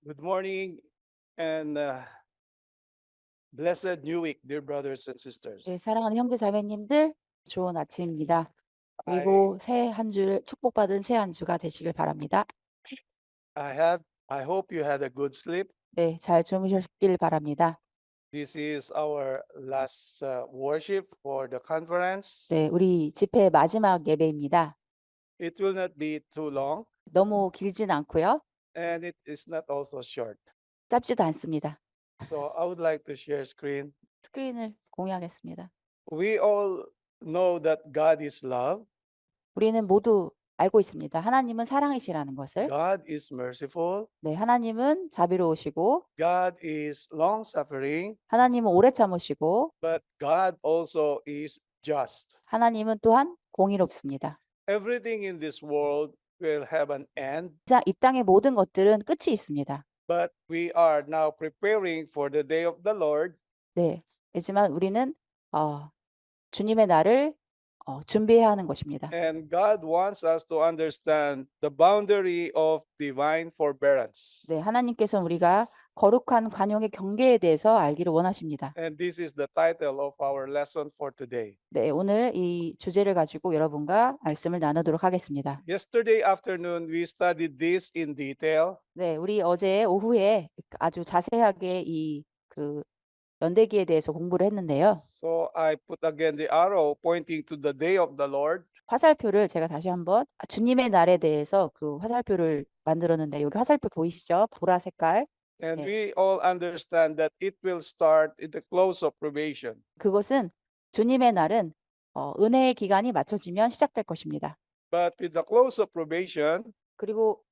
Good morning and blessed new week, dear brothers and sisters. 네, 사랑하는 형제 자매님들, 좋은 아침입니다. I 그리고 새 한 주를 축복받은 새 한 주가 되시길 바랍니다. I have I hope you had a good sleep. 네, 잘 주무셨길 바랍니다. This is our last worship for the conference. 네, 우리 집회 마지막 예배입니다. It will not be too long 너무 길진 않고요. and it is not also short. 짧지도 않습니다. So I would like to share screen. 스크린을 공유하겠습니다. We all know that God is love. 우리는 모두 알고 있습니다. 하나님은 사랑이시라는 것을. God is merciful. 네, 하나님은 자비로우시고, God is long suffering, 하나님은 오래 참으시고, but God also is just. 하나님은 또한 공의롭습니다. Everything in this world will have an end, 이 땅의 모든 것들은 끝이 있습니다. but we are now preparing for the day of the Lord. 네, 하지만 우리는 주님의 날을 준비해야 하는 것입니다. And God wants us to understand the boundary of divine forbearance. 네, 하나님께서 우리가 거룩한 관용의 경계에 대해서 알기를 원하십니다. And this is the title of our lesson for today. 네, 오늘 이 주제를 가지고 여러분과 말씀을 나누도록 하겠습니다. Yesterday afternoon, we studied this in detail. 네, 우리 어제 오후에 아주 자세하게 그 연대기에 대해서 공부를 했는데요. So I put again the arrow pointing to the day of the Lord. 화살표를 제가 다시 한번 주님의 날에 대해서 그 화살표를 만들었는데 여기 화살표 보이시죠? 보라 색깔. And 네, we all understand that it will start at the close of probation. 그것은 주님의 날은 은혜의 기간이 맞춰지면 시작될 것입니다. But with the close of probation, 그리고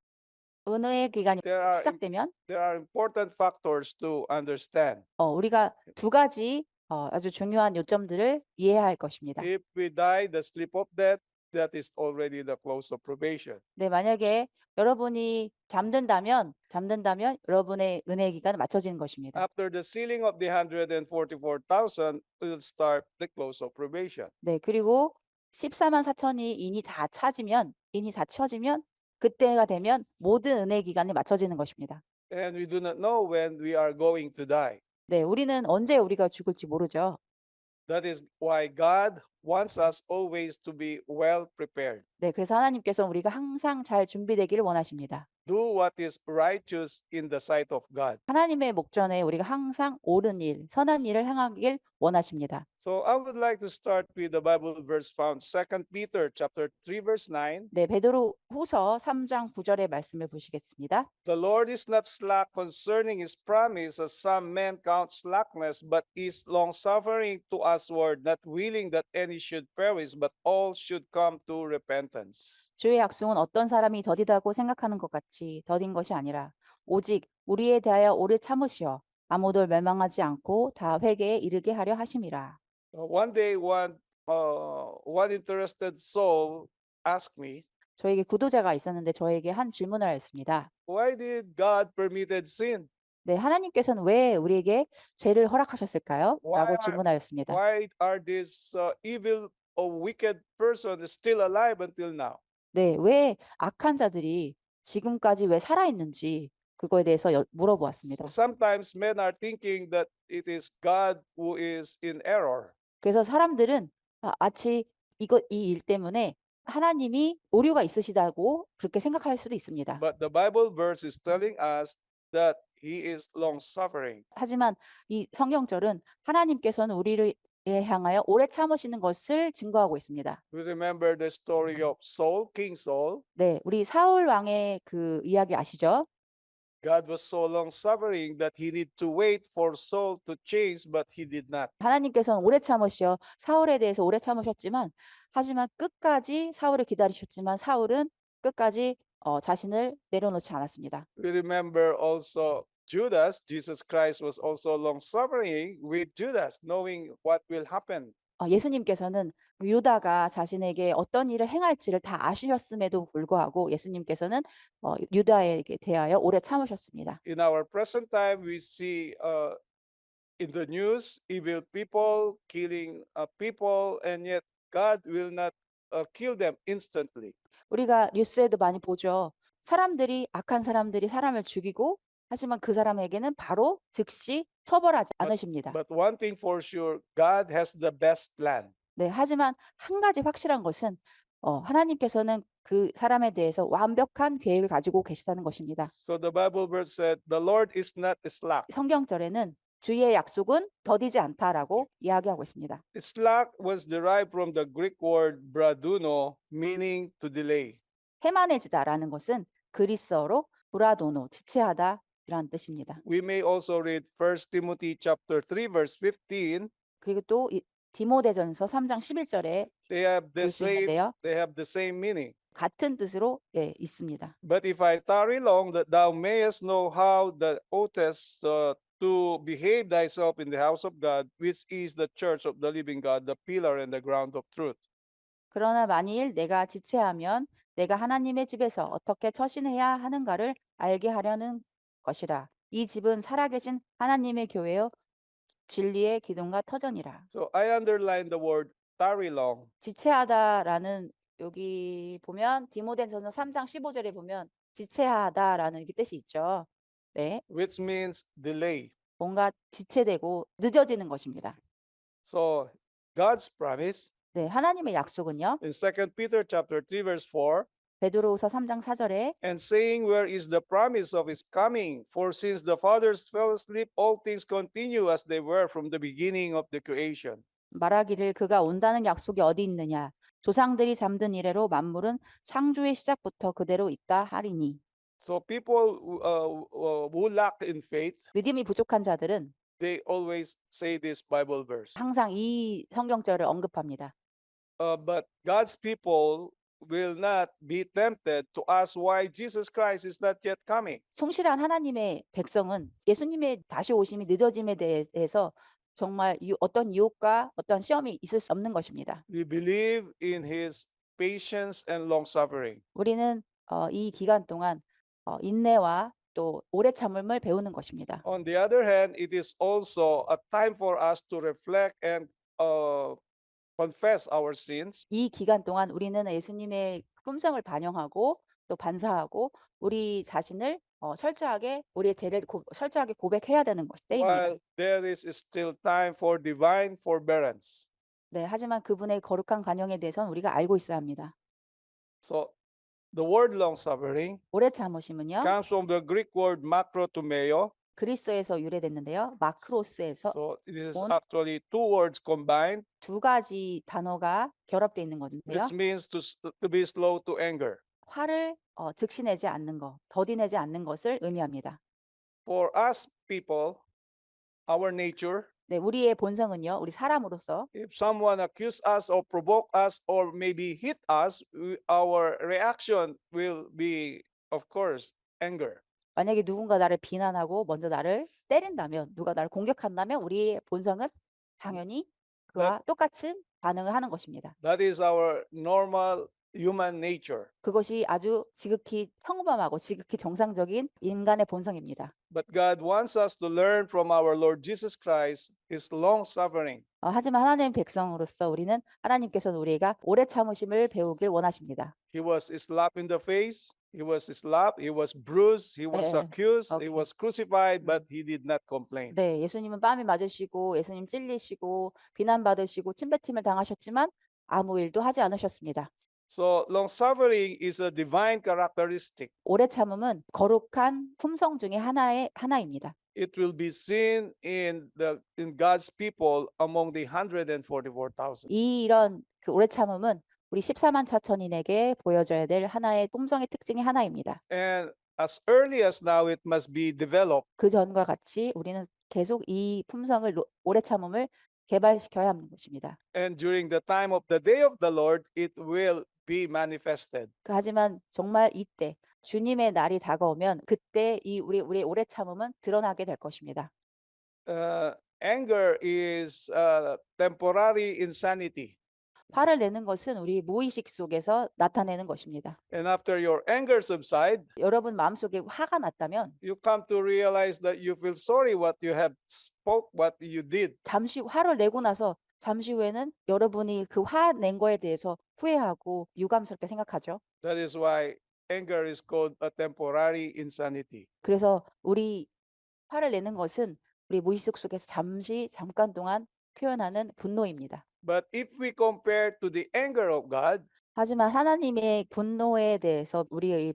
은혜의 기간이 there are 시작되면 there are important factors to understand. 우리가 두 가지 아주 중요한 요점들을 이해해야 할 것입니다. If we die the sleep of death, that is already the close of probation. 네, 만약에 여러분이 잠든다면 여러분의 은혜의 기간은 맞춰지는 것입니다. After the sealing of the 144,000, will start the close of probation. 네, 그리고 14만 4천이 인이 다 쳐지면 그때가 되면 모든 은혜의 기간이 맞춰지는 것입니다. And we do not know when we are going to die. 네, 우리는 언제 우리가 죽을지 모르죠. That is why God wants us always to be well prepared. 네, 그래서 하나님께서 우리가 항상 잘 준비되기를 원하십니다. Do what is righteous in the sight of God. 하나님의 목전에 우리가 항상 옳은 일, 선한 일을 행하길 원하십니다. So I would like to start with the Bible verse found 2 Peter chapter 3 verse 9. 네, 베드로 후서 3장 9절의 말씀을 보시겠습니다. The Lord is not slack concerning his promise, as some men count slackness, but is long-suffering to usward, not willing that any should perish, but all should come to repentance. 주의 약속은 어떤 사람이 더디다고 생각하는 것 같이 더딘 것이 아니라 오직 우리에 대하여 오래 참으시어 아무도 멸망하지 않고 다 회개에 이르게 하려 하심이라. One day, one interested soul asked me, 저에게 구도자가 있었는데 저에게 한 질문을 했습니다. why did God permitted sin? 네, 하나님께서는 왜 우리에게 죄를 허락하셨을까요? Why 라고 are 질문하였습니다. why are these evil or wicked persons still alive until now? 네, 왜 악한 자들이 지금까지 왜 살아있는지 그거에 대해서 물어보았습니다. So sometimes men are thinking that it is God who is in error. 그래서 사람들은 마치 이 일 때문에 하나님이 오류가 있으시다고 그렇게 생각할 수도 있습니다. But the Bible verse is telling us that he is long suffering. 하지만 이 성경절은 하나님께서는 우리를 향하여 오래 참으시는 것을 증거하고 있습니다. We remember the story of Saul, King Saul. 네, 우리 사울 왕의 그 이야기 아시죠? God was so long suffering that he need to wait for Saul to change, but he did not. 하나님께서는 오래 참으시어 사울에 대해서 오래 참으셨지만 하지만 끝까지 사울을 기다리셨지만 사울은 끝까지 자신을 내려놓지 않았습니다. We remember also Judas. Jesus Christ was also long suffering with Judas, knowing what will happen. 예수님께서는 유다가 자신에게 어떤 일을 행할지를 다 아시셨음에도 불구하고 예수님께서는 유다에게 대하여 오래 참으셨습니다. In our present time, we see in the news evil people killing people, and yet God will not kill them instantly. 우리가 뉴스에도 많이 보죠. 악한 사람들이 사람을 죽이고 하지만 그 사람에게는 바로 즉시 처벌하지 But 않으십니다. but one thing for sure, God has the best plan. 네, 하지만 한 가지 확실한 것은 하나님께서는 그 사람에 대해서 완벽한 계획을 가지고 계시다는 것입니다. So the Bible verse said, "The Lord is not slack." 성경절에는 주의 약속은 더디지 Okay. 않다라고 이야기하고 있습니다. Slack was derived from the Greek word braduno, meaning to delay. 해만해지다라는 것은 그리스어로 브라도노, 지체하다라는 뜻입니다. We may also read First Timothy chapter 3 verse 15. 그리고 또 디모데전서 3장 11절에 볼 수 있는데요. They have the same meaning. 같은 뜻으로 있습니다. But if I tarry long, that thou mayest know how thou oughtest to behave thyself in the house of God, which is the church of the living God, the pillar and the ground of truth. 그러나 만일 내가 지체하면 내가 하나님의 집에서 어떻게 처신해야 하는가를 알게 하려는 것이라. 이 집은 살아계신 하나님의 교회요 진리의 기둥과 터전이라. So I underline the word tarry long, 지체하다라는 여기 보면 디모데전서 3장 15절에 보면 지체하다라는 이렇게 뜻이 있죠. 네. which means delay. 뭔가 지체되고 늦어지는 것입니다. So God's promise 네, 하나님의 약속은요. in Second Peter chapter 3 verse 4, 베드로후서 3장 4절에 and saying, where is the promise of his coming? For since the fathers fell asleep, all things continue as they were from the beginning of the creation. 말하기를 그가 온다는 약속이 어디 있느냐 조상들이 잠든 이래로 만물은 창조의 시작부터 그대로 있다 하리니. So people who lack in faith, 믿음이 부족한 자들은 they always say this Bible verse. 항상 이 성경절을 언급합니다. But God's people will not be tempted to ask why Jesus Christ is not yet coming. 성실한 하나님의 백성은 예수님의 다시 오심이 늦어짐에 대해서 정말 어떤 유혹과 어떤 시험이 있을 수 없는 것입니다. We believe in his patience and long suffering. 우리는 이 기간 동안 인내와 또 오래 참음을 배우는 것입니다. On the other hand, it is also a time for us to reflect and confess our sins. 이 기간 동안 우리는 예수님의 품성을 반영하고 또 반사하고 우리 자신을 철저하게 우리의 죄를 철저하게 고백해야 되는 것이 때입니다. While there is still time for divine forbearance. 네, 하지만 그분의 거룩한 관용에 대해서는 우리가 알고 있어야 합니다. So the word long suffering 오래 참으심은요. comes from the Greek word makrotumeo. 그리스어에서 유래됐는데요. 마크로스에서 So this is 온 actually two words combined, 두 가지 단어가 결합되어 있는 건데요. which means to be slow to anger. 화를 즉시 내지 않는 것, 더디 내지 않는 것을 의미합니다. For us people, our nature, 네, 우리의 본성은요. 우리 사람으로서 if someone accuse us or provoke us or maybe hit us, our reaction will be, of course, anger. 만약에 누군가 나를 비난하고 먼저 나를 때린다면, 누가 나를 공격한다면 우리의 본성은 당연히 그와 똑같은 반응을 하는 것입니다. That is our normal human nature. 그것이 아주 지극히 평범하고 지극히 정상적인 인간의 본성입니다. But God wants us to learn from our Lord Jesus Christ his long suffering. 하지만 하나님의 백성으로서 우리는 하나님께서는 우리가 오래 참으심을 배우길 원하십니다. He was slapped in the face, he was slapped, he was bruised, he was 예, accused, he 오케이. was crucified, but he did not complain. 네, 예수님은 뺨이 맞으시고 예수님 찔리시고 비난받으시고 침뱉음을 당하셨지만 아무 일도 하지 않으셨습니다. So long suffering is a divine characteristic. 오래 참음은 거룩한 품성 중에 하나입니다. It will be seen in God's people among the 144,000. 이런 그 오래 참음은 우리 14만 차천인에게 보여져야 될 하나의 품성의 특징의 하나입니다. And as early as now, it must be developed. 그 전과 같이 우리는 계속 이 품성을 오래 참음을 개발시켜야 하는 것입니다. And during the time of the day of the Lord, it will be manifested. 하지만 정말 이때 주님의 날이 다가오면 그때 우리의 오래 참음은 드러나게 될 것입니다. Anger is temporary insanity. 화를 내는 것은 우리 무의식 속에서 나타내는 것입니다. And after your anger subside, 여러분 마음속에 화가 났다면 you come to realize that you feel sorry what you have spoke, what you did. 잠시 화를 내고 나서 잠시 후에는 여러분이 그 화 낸 거에 대해서 후회하고 유감스럽게 생각하죠. That is why anger is called a temporary insanity. 그래서 우리 화를 내는 것은 우리 무의식 속에서 잠깐 동안 표현하는 분노입니다. But if we compare to the anger of God, 하지만 하나님의 분노에 대해서 우리의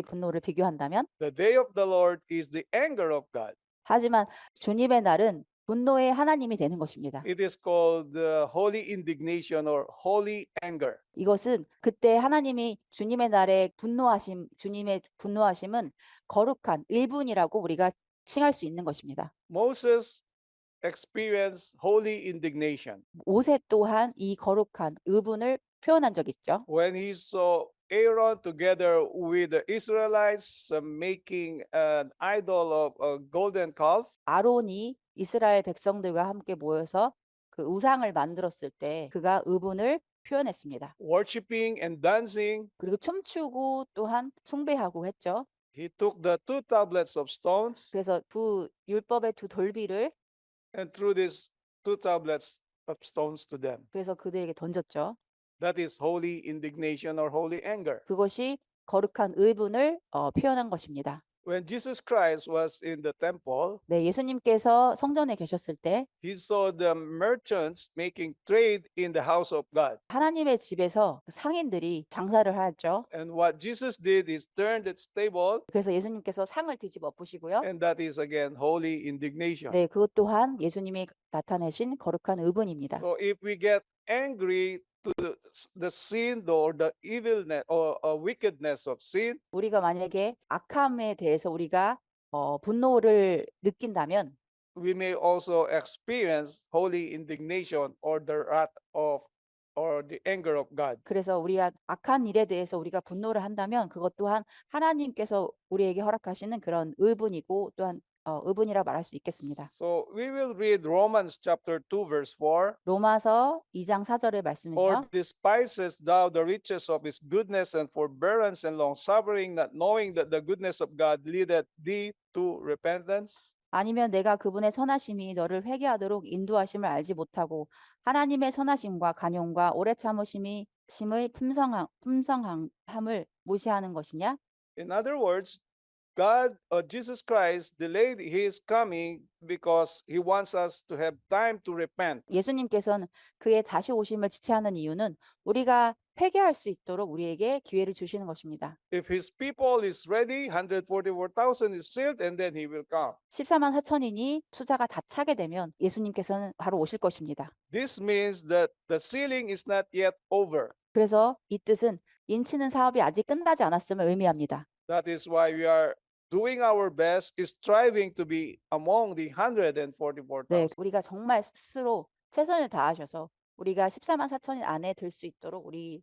분노를 비교한다면, the day of the Lord is the anger of God. 하지만 주님의 날은 분노의 하나님이 되는 것입니다. It is called holy indignation or holy anger. 이것은 그때 하나님이 주님의 날에 주님의 분노하심은 거룩한 의분이라고 우리가 칭할 수 있는 것입니다. Moses experienced holy indignation 모세 또한 이 거룩한 의분을 표현한 적이 있죠. when he saw Aaron together with the Israelites making an idol of a golden calf. 아론이 이스라엘 백성들과 함께 모여서 그 우상을 만들었을 때 그가 의분을 표현했습니다. Worshipping and dancing, 그리고 춤추고 또한 숭배하고 했죠. he took the two tablets of stones 그래서 율법의 두 돌비를 and threw these two tablets of stones to them. 그래서 그들에게 던졌죠. That is holy indignation or holy anger. 그것이 거룩한 의분을 표현한 것입니다. When Jesus Christ was in the temple, 네, 예수님께서 성전에 계셨을 때 he saw the merchants making trade in the house of God. 하나님의 집에서 상인들이 장사를 하였죠. And what Jesus did is turned its table, 그래서 예수님께서 상을 뒤집어 엎으시고요. and that is again holy indignation. 네, 그것 또한 예수님이 나타내신 거룩한 의분입니다. So if we get angry to the sin or the evilness or wickedness of sin, 우리가 만약에 악함에 대해서 우리가 분노를 느낀다면 we may also experience holy indignation or the wrath of or the anger of God. 그래서 우리가 악한 일에 대해서 우리가 분노를 한다면 그것 또한 하나님께서 우리에게 허락하시는 그런 의분이고 또한 의분이라 말할 수 있겠습니다. So we will read Romans chapter 2 verse 4. 로마서 2장 4절의 Or 말씀은요. despisest thou the riches of his goodness and forbearance and long suffering, not knowing that the goodness of God leadeth thee to repentance? 아니면 내가 그분의 선하심이 너를 회개하도록 인도하심을 알지 못하고 하나님의 선하심과 간용과 오래 참으심의 품성함을 무시하는 것이냐? In other words, Jesus Christ delayed his coming because he wants us to have time to repent. 예수님께서는 그의 다시 오심을 지체하는 이유는 우리가 회개할 수 있도록 우리에게 기회를 주시는 것입니다. If his people is ready, 144,000 is sealed, and then he will come. 14만 4천인이 숫자가 다 차게 되면 예수님께서는 바로 오실 것입니다. This means that the sealing is not yet over. 그래서 이 뜻은 인치는 사업이 아직 끝나지 않았음을 의미합니다. That is why we are doing our best, is striving to be among the 네, 144,000. 우리가 정말 스스로 최선을 다하셔서 우리가 14만 4천인 안에 들 수 있도록 우리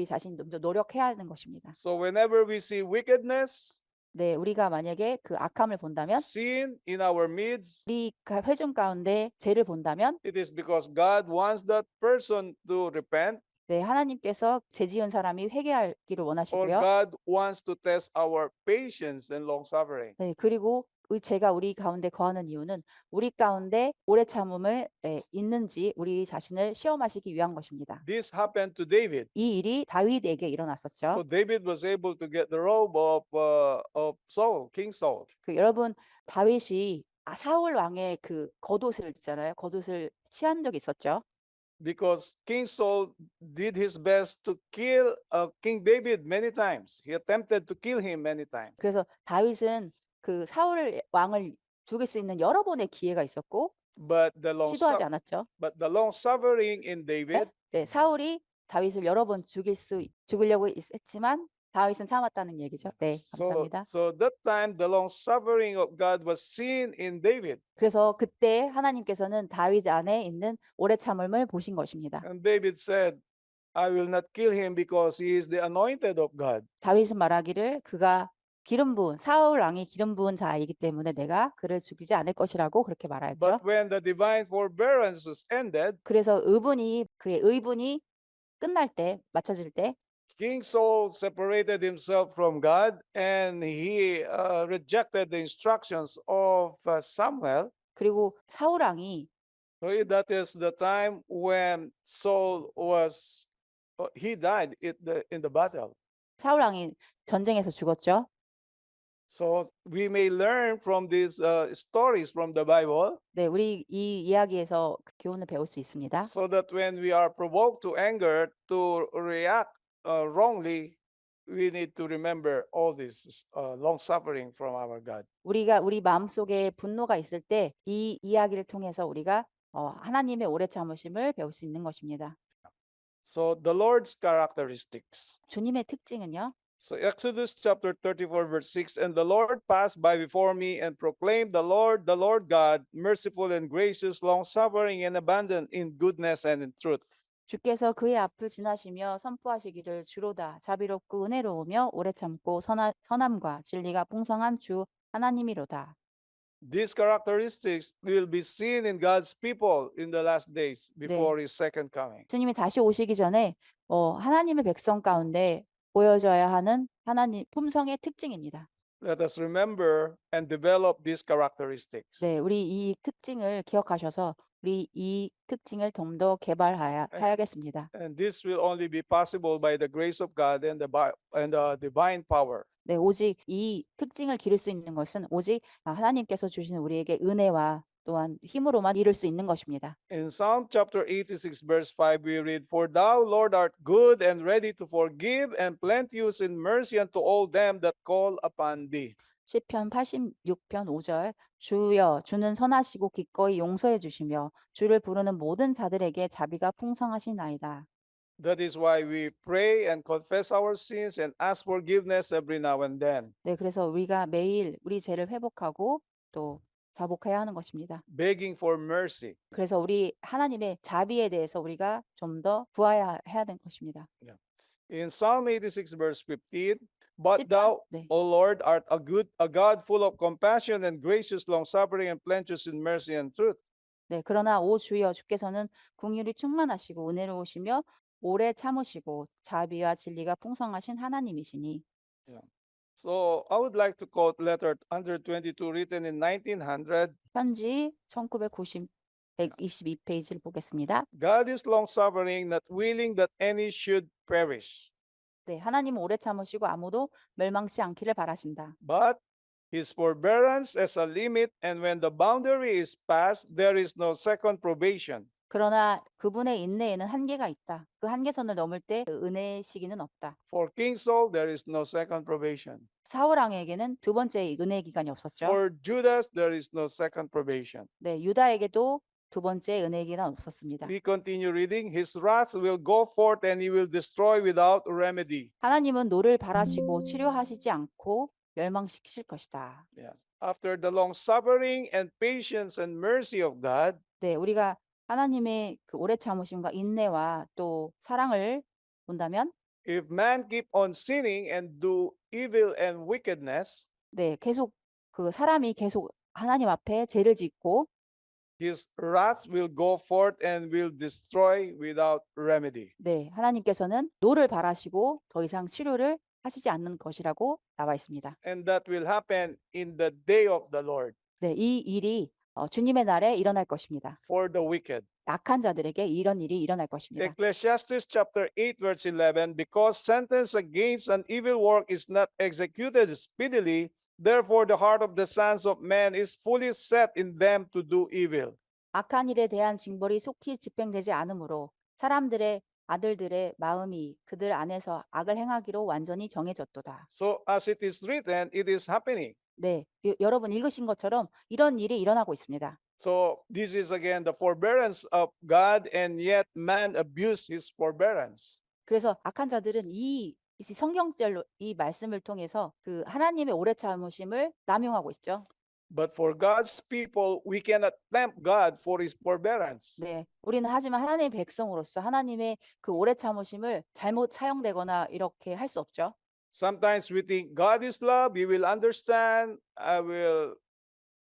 자신 좀 더 노력해야 하는 것입니다. So whenever we see wickedness, 네, 우리가 만약에 그 악함을 본다면, sin in our midst, 우리 회중 가운데 죄를 본다면, it is because God wants that person to repent, 네, 하나님께서 죄 지은 사람이 회개하기를 or 원하시고요. God wants to test our patience and long suffering. 네, 그리고 죄가 우리 가운데 거하는 이유는 우리 가운데 오래 참음을 있는지 우리 자신을 시험하시기 위한 것입니다. This happened to David. 이 일이 다윗에게 So 일어났었죠. David was able to get the robe of Saul, King Saul. 여러분, 다윗이 사울 왕의 그 겉옷을 있잖아요. 겉옷을 취한 적이 있었죠. Because King Saul did his best to kill King David many times. He attempted to kill him many times. 그래서 다윗은 그 사울 왕을 죽일 수 있는 여러 번의 기회가 있었고 But 시도하지 않았죠. the long suffering in 네? David, 네, 사울이 다윗을 여러 번 죽이려고 했지만 다윗은 참았다는 얘기죠. 네, 감사합니다. so that time the long suffering of God was seen in David. 그래서 그때 하나님께서는 다윗 안에 있는 오래 참음을 보신 것입니다. And David said, I will not kill him because he is the anointed of God. 다윗은 말하기를 그가 사울 왕이 기름 부은 자이기 때문에 내가 그를 죽이지 않을 것이라고 그렇게 말하였죠. But when the divine forbearance was ended, 그래서 그의 의분이 끝날 때, 맞춰질 때 King Saul separated himself from God and he rejected the instructions of Samuel. 그리고 사울 왕이 So that is the time when Saul he died in the battle. 사울 왕이 전쟁에서 죽었죠. So we may learn from these stories from the Bible, 네, 우리 이 이야기에서 그 교훈을 배울 수 있습니다. so that when we are provoked to anger, to react wrongly, we need to remember all this long suffering from our God. 우리가 우리 마음속에 분노가 있을 때 이 이야기를 통해서 우리가 하나님의 오래 참으심을 배울 수 있는 것입니다. So the Lord's characteristics. 주님의 특징은요. So Exodus chapter 34 verse 6, and the Lord passed by before me and proclaimed, the Lord God, merciful and gracious, long-suffering and abundant in goodness and in truth. 주께서 그의 앞을 지나시며 선포하시기를 주로다 자비롭고 은혜로우며 오래 참고 선함과 진리가 풍성한 주 하나님이로다. These characteristics will be seen in God's people in the last days 네. before his second coming. 주님이 다시 오시기 전에 하나님의 백성 가운데 보여져야 하는 하나님 품성의 특징입니다. Let us remember and develop these characteristics. 네, 우리 이 특징을 기억하셔서 우리 이 특징을 좀 더 개발해야겠습니다. And this will only be possible by the grace of God and the divine power. 네, 오직 이 특징을 기를 수 있는 것은 오직 하나님께서 주시는 우리에게 은혜와 또한 힘으로만 이룰 수 있는 것입니다. In Psalm chapter 86 verse 5 we read, For thou, Lord, art good and ready to forgive and plenteous in mercy unto all them that call upon thee. 시편 86편 5절 주여 주는 선하시고 기꺼이 용서해 주시며 주를 부르는 모든 자들에게 자비가 풍성하시나이다. That is why we pray and confess our sins and ask forgiveness every now and then, 네, 그래서 우리가 매일 우리 죄를 회복하고 또 자복해야 하는 것입니다. begging for mercy. 그래서 우리 하나님의 자비에 대해서 우리가 좀 더 구해야 해야 되는 것입니다. In Psalm 86 verse 15, But 시편, thou, 네. O Lord, art a God full of compassion and gracious, long-suffering and plenteous in mercy and truth. 네, 그러나 오 주여 주께서는 긍휼이 충만하시고 은혜로우시며 오래 참으시고 자비와 진리가 풍성하신 하나님이시니. So I would like to quote letter 122 written in 1900. 편지 1990 122페이지를 보겠습니다. God is long-suffering, not willing that any should perish, 네, 하나님은 오래 참으시고 아무도 멸망치 않기를 바라신다. but his forbearance has a limit, and when the boundary is passed, there is no second probation. 그러나 그분의 인내에는 한계가 있다. 그 한계선을 넘을 때 은혜의 시기는 없다. For King Saul, there is no second probation. 사울 왕에게는 두 번째 은혜 기간이 없었죠. For Judas, there is no second probation. 네, 유다에게도 두 번째 은혜 기간 없었습니다. We continue reading. His wrath will go forth and he will destroy without remedy. 하나님은 노를 바라시고 치료하시지 않고 멸망시키실 것이다. Yes. After the long suffering and patience and mercy of God, 네, 우리가 하나님의 그 오래 참으심과 인내와 또 사랑을 본다면 if man keep on sinning and do evil and wickedness, 네, 계속 그 사람이 계속 하나님 앞에 죄를 짓고 his wrath will go forth and will destroy without remedy. 네, 하나님께서는 노를 바라시고 더 이상 치료를 하시지 않는 것이라고 나와 있습니다. And that will happen in the day of the Lord 네, 이 일이 주님의 날에 일어날 것입니다. for the wicked. 악한 자들에게 이런 일이 일어날 것입니다. Ecclesiastes chapter 8 verse 11, because sentence against an evil work is not executed speedily, therefore the heart of the sons of men is fully set in them to do evil. 악한 일에 대한 징벌이 속히 집행되지 않으므로 사람들의 아들들의 마음이 그들 안에서 악을 행하기로 완전히 정해졌도다. So as it is written, it is happening. 네, 여러분 읽으신 것처럼 이런 일이 일어나고 있습니다. So this is again the forbearance of God, and yet man abused his forbearance. 그래서 악한 자들은 이 성경절로 이 말씀을 통해서 그 하나님의 오래 참으심을 남용하고 있죠. But for God's people, we cannot tempt God for his forbearance. 네, 우리는 하지만 하나님의 백성으로서 하나님의 그 오래 참으심을 잘못 사용되거나 이렇게 할 수 없죠. Sometimes we think God is love, he will understand, I will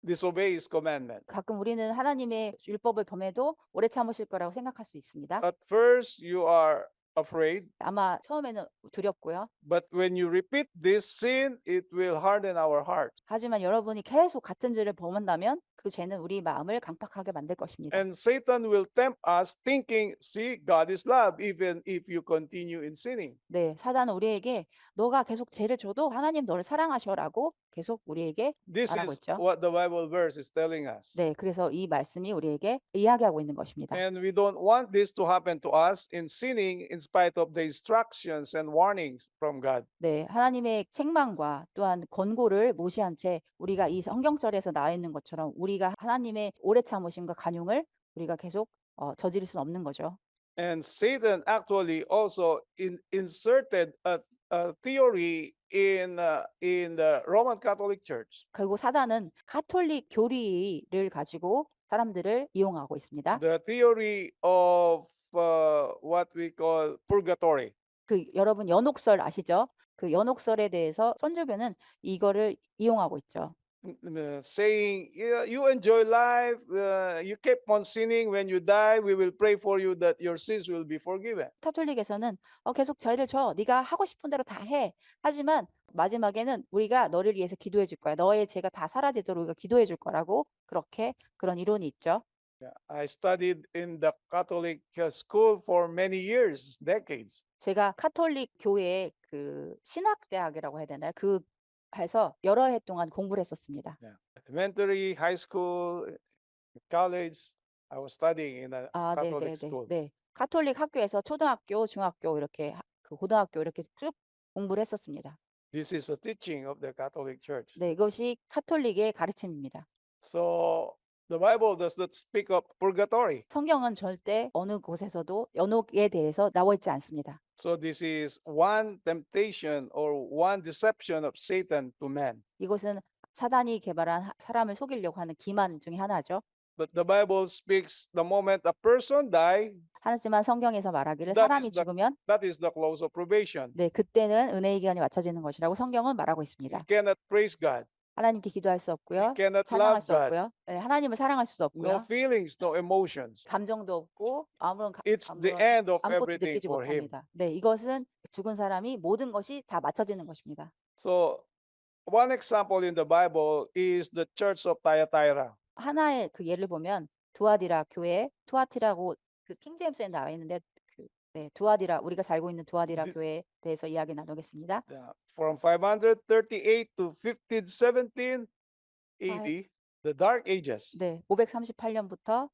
disobey his commandment. 가끔 우리는 하나님의 율법을 범해도 오래 참으실 거라고 생각할 수 있습니다. At first, you are afraid, 아마 처음에는 두렵고요. but when you repeat this sin, it will harden our heart. 하지만 여러분이 계속 같은 죄를 범한다면 그 죄는 우리 마음을 강팍하게 만들 것입니다. And Satan will tempt us thinking, see, God is love, even if you continue in sinning. 네, 사단은 우리에게 너가 계속 죄를 줘도 하나님 너를 사랑하셔라고 계속 우리에게 This 말하고 is 있죠. what the Bible verse is telling us. 네, 그래서 이 말씀이 우리에게 이야기하고 있는 것입니다. And we don't want this to happen to us in sinning in spite of the instructions and warnings from God. 네, 하나님의 책망과 또한 권고를 무시한 채 우리가 이 성경절에서 나와 있는 것처럼 우리가 하나님의 오래 참으심과 간용을 우리가 계속 저지를 수는 없는 거죠. And Satan actually also inserted a theory in the Roman Catholic Church. 그리고 사단은 가톨릭 교리를 가지고 사람들을 이용하고 있습니다. The theory of what we call purgatory. 그 여러분 연옥설 아시죠? 그 연옥설에 대해서 천주교는 이거를 이용하고 있죠. Saying, "Yeah, you enjoy life, you keep on sinning. When you die, we will pray for you that your sins will be forgiven." 카톨릭에서는 계속 죄를 져. 네가 하고 싶은 대로 다 해. 하지만 마지막에는 우리가 너를 위해서 기도해 줄 거야. 너의 죄가 다 사라지도록 우리가 기도해 줄 거라고 그렇게 그런 이론이 있죠. Yeah, I studied in the Catholic school for many years, decades. 제가 카톨릭 교회 그 신학대학이라고 해야 되나요? 그 해서 여러 해 동안 공부를 했었습니다. Yeah. Elementary, high school, college. I was studying in a 아, 네, Catholic 네, 네, school. 네. 카톨릭 학교에서 초등학교, 중학교 이렇게 그 고등학교 이렇게 쭉 공부를 했었습니다. This is a teaching of the Catholic Church. 네, 이것이 카톨릭의 가르침입니다. So the Bible does not speak of purgatory. 성경은 절대 어느 곳에서도 연옥에 대해서 나와 있지 않습니다. So this is one temptation or one deception of Satan to man. 이것은 사단이 개발한 사람을 속이려고 하는 기만 중에 하나죠. But the Bible speaks the moment a person die, 하지만 성경에서 말하기를 that 사람이 is the 죽으면 that is the close of probation. 네, 그때는 은혜의 기간이 맞춰지는 것이라고 성경은 말하고 We 있습니다. cannot praise God. 하나님께 기도할 수 We 없고요. cannot 찬양할 love 수 God. 없고요. 네, 하나님을 사랑할 수도 No 없고요. feelings, no emotions. 감정도 없고 It's the end of 아무것도 everything 느끼지 for him. 못합니다. 네, 이것은 죽은 사람이 모든 것이 다 맞춰지는 것입니다. So one example in the Bible is the church of Thyatira. 하나의 그 예를 보면 두아디라 교회, 투아티라고 그 킹제임스에 나와 있는데 네, 두아디라 우리가 살고 있는 두아디라 네. 교회에 대해서 이야기 나누겠습니다. From 538 to 1517 AD, the Dark Ages. 네, 538년부터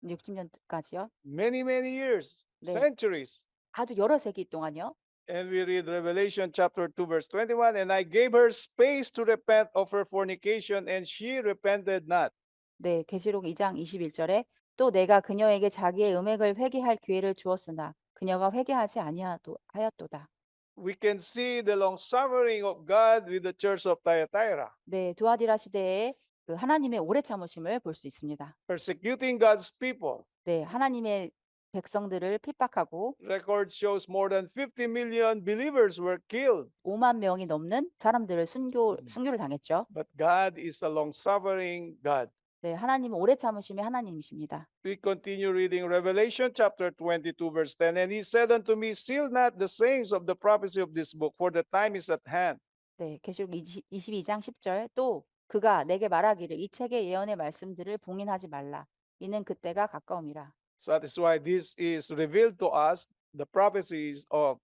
1260년까지요. Many years, 네. centuries. 아주 여러 세기 동안요. And we read Revelation chapter 2 verse 21, and I gave her space to repent of her fornication, and she repented not. 네, 계시록 2장 21절에 또 내가 그녀에게 자기의 음행을 회개할 기회를 주었으나 그녀가 회개하지 아니하였도다. We can see the long suffering of God with the church of Thyatira, 네, 두아디라 시대에 그 하나님의 오래 참으심을 볼 수 있습니다. persecuting God's people. 네, 하나님의 백성들을 핍박하고 Record shows more than 50 million believers were killed. 5만 명이 넘는 사람들을 순교를 당했죠. But God is a long suffering God. 네, 하나님은 오래 참으심의 하나님이십니다. We continue reading Revelation chapter 22 verse 10. And he said unto me, seal not the sayings of the prophecy of this book, for the time is at hand. 네, 계시록 22장 10절 또 그가 내게 말하기를 이 책의 예언의 말씀들을 봉인하지 말라. 이는 그때가 가까움이라. So that is why this is revealed to us, the prophecies of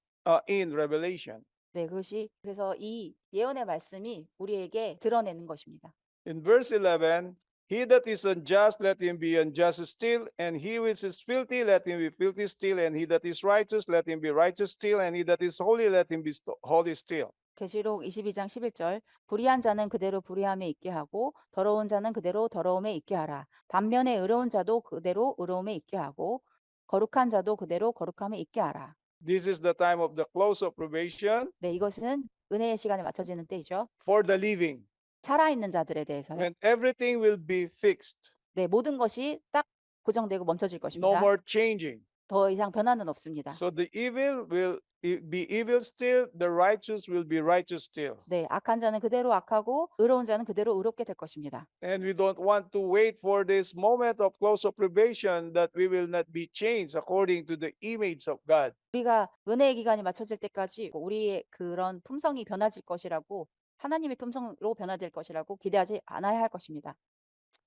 in Revelation. 네, 그것이 그래서 이 예언의 말씀이 우리에게 드러내는 것입니다. In verse 11, he that is unjust, let him be unjust still, and he which is filthy, let him be filthy still, and he that is righteous, let him be righteous still, and he that is holy, let him be holy still. 계시록 22장 11절 불의한 자는 그대로 불의함에 있게 하고 더러운 자는 그대로 더러움에 있게 하라. 반면에 의로운 자도 그대로 의로움에 있게 하고 거룩한 자도 그대로 거룩함에 있게 하라. This is the time of the close of probation 네, 이것은 은혜의 시간에 맞춰지는 때이죠. for the living, 살아있는 자들에 대해서요. when everything will be fixed, 네, 모든 것이 딱 고정되고 멈춰질 no 것입니다. more changing. 더 이상 변화는 없습니다. So the evil will be evil still, the righteous will be righteous still. 네, 악한 자는 그대로 악하고 의로운 자는 그대로 의롭게 될 것입니다. And we don't want to wait for this moment of close of probation that we will not be changed according to the image of God. 우리가 은혜의 기간이 맞춰질 때까지 우리의 그런 품성이 변화질 것이라고 하나님의 품성으로 변화될 것이라고 기대하지 않아야 할 것입니다.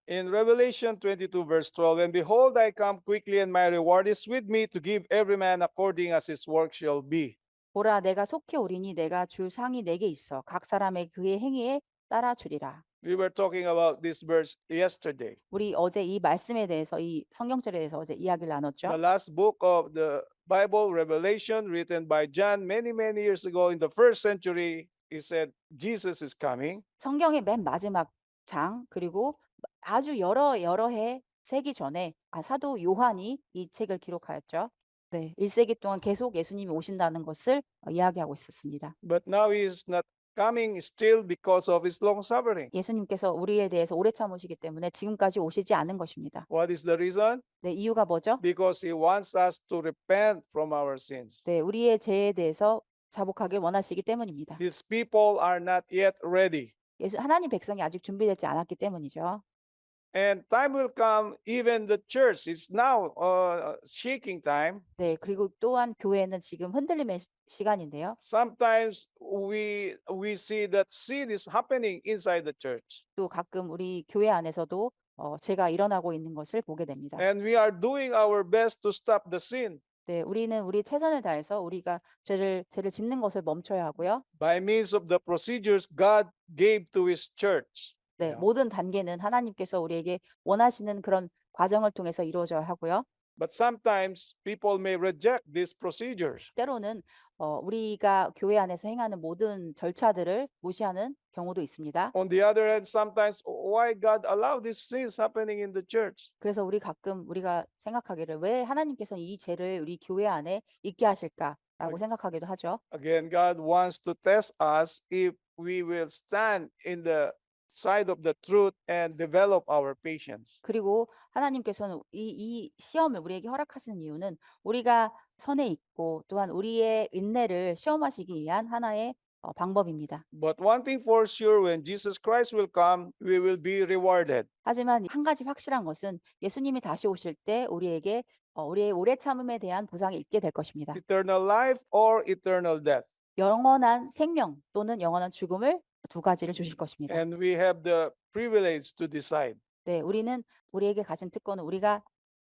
In Revelation 22, verse 12, and behold, I come quickly, and my reward is with me to give every man according as his work shall be. 보라 내가 속히 오리니 내가 줄 상이 내게 있어 각 사람의 그의 행위에 따라 주리라. We were talking about this verse yesterday. 우리 어제 이 말씀에 대해서 이 성경절에 대해서 어제 이야기를 The 나눴죠. last book of the Bible, Revelation, written by John many, many years ago in the first century, he said, Jesus is coming. 성경의 맨 마지막 장 그리고 아주 여러 해 세기 전에 사도 요한이 이 책을 기록하였죠. 네, 1세기 동안 계속 예수님이 오신다는 것을 이야기하고 있었습니다. But now he is not coming still because of his long suffering. 예수님께서 우리에 대해서 오래 참으시기 때문에 지금까지 오시지 않은 것입니다. What is the reason? 네, 이유가 뭐죠? Because he wants us to repent from our sins. 네, 우리의 죄에 대해서 자복하길 원하시기 때문입니다. His people are not yet ready. 하나님 백성이 아직 준비되지 않았기 때문이죠. And time will come, even the church is now shaking time. 네, 그리고 또한 교회는 지금 흔들림의 시간인데요. Sometimes we see that sin is happening inside the church. 또 가끔 우리 교회 안에서도 죄가 일어나고 있는 것을 보게 됩니다. And we are doing our best to stop the sin 네, 우리는 우리 최선을 다해서 우리가 죄를 짓는 것을 멈춰야 하고요. by means of the procedures God gave to his church. 네, Yeah. 모든 단계는 하나님께서 우리에게 원하시는 그런 과정을 통해서 이루어져야 하고요. But sometimes people may reject these procedures. 때로는 우리가 교회 안에서 행하는 모든 절차들을 무시하는 경우도 있습니다. On the other hand, sometimes why God allow these sins happening in the church? 그래서 우리가 생각하기를 왜 하나님께서는 이 죄를 우리 교회 안에 있게 하실까라고 생각하기도 하죠. Again, God wants to test us if we will stand in the side of the truth and develop our patience. 그리고 하나님께서는 이 시험을 우리에게 허락하시는 이유는 우리가 선에 있고 또한 우리의 인내를 시험하시기 위한 하나의 방법입니다. But one thing for sure, when Jesus Christ will come, we will be rewarded. 하지만 한 가지 확실한 것은 예수님이 다시 오실 때 우리에게 우리의 오래 참음에 대한 보상이 있게 될 것입니다. Eternal life or eternal death. 영원한 생명 또는 영원한 죽음을 두 가지를 주실 것입니다. And we have the privilege to decide. 네, 우리에게 가진 특권은 우리가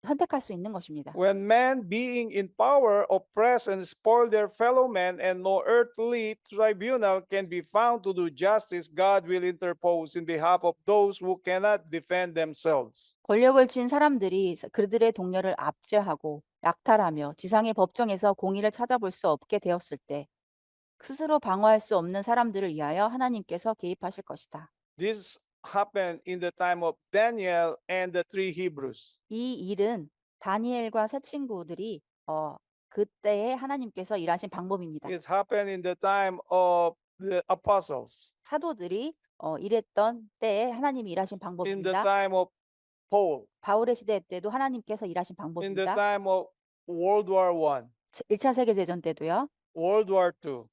선택할 수 있는 것입니다. When men being in power oppress and spoil their fellow men, and no earthly tribunal can be found to do justice, God will interpose in behalf of those who cannot defend themselves. 권력을 쥔 사람들이 그들의 동료를 압제하고 약탈하며 지상의 법정에서 공의를 찾아볼 수 없게 되었을 때 스스로 방어할 수 없는 사람들을 위하여 하나님께서 개입하실 것이다. This happened in the time of Daniel and the three Hebrews. 이 일은 다니엘과 세 친구들이 그때에 하나님께서 일하신 방법입니다. It happened in the time of the apostles, 사도들이 일했던 때에 하나님이 일하신 in the 방법입니다. time of Paul, 바울의 시대 때도 하나님께서 일하신 in the 방법입니다. time of World War I, 1차 세계대전 때도요. World War II.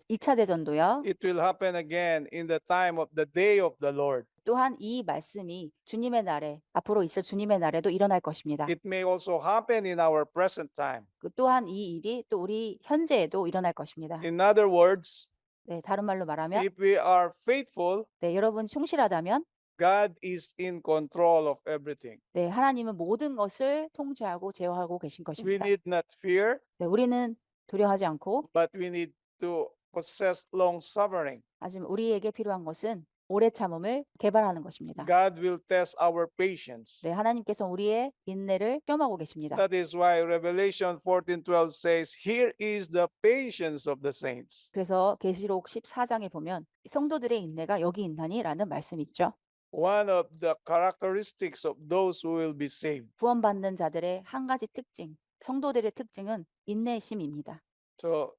2차 대전도요. It will happen again in the time of the day of the Lord. 또한 이 말씀이 주님의 날에 앞으로 있을 주님의 날에도 일어날 것입니다. It may also happen in our present time. 또한 이 일이 또 우리 현재에도 일어날 것입니다. In other words, 네, 다른 말로 말하면 if we are faithful, 네, 여러분 충실하다면 God is in control of everything. 네, 하나님은 모든 것을 통제하고 제어하고 계신 We 것입니다. need not fear, 네, 우리는 두려워하지 않고 but we need to possess long suffering. 하지만 우리에게 필요한 것은 오래 참음을 개발하는 것입니다. God will test our patience. 네, 하나님께서 우리의 인내를 시험하고 계십니다. That is why Revelation 14:12 says, "Here is the patience of the saints." 그래서 계시록 14장에 보면 성도들의 인내가 여기 있나니라는 말씀이 있죠. One of the characteristics of those who will be saved. 구원받는 자들의 한 가지 특징, 성도들의 특징은 인내심입니다. So,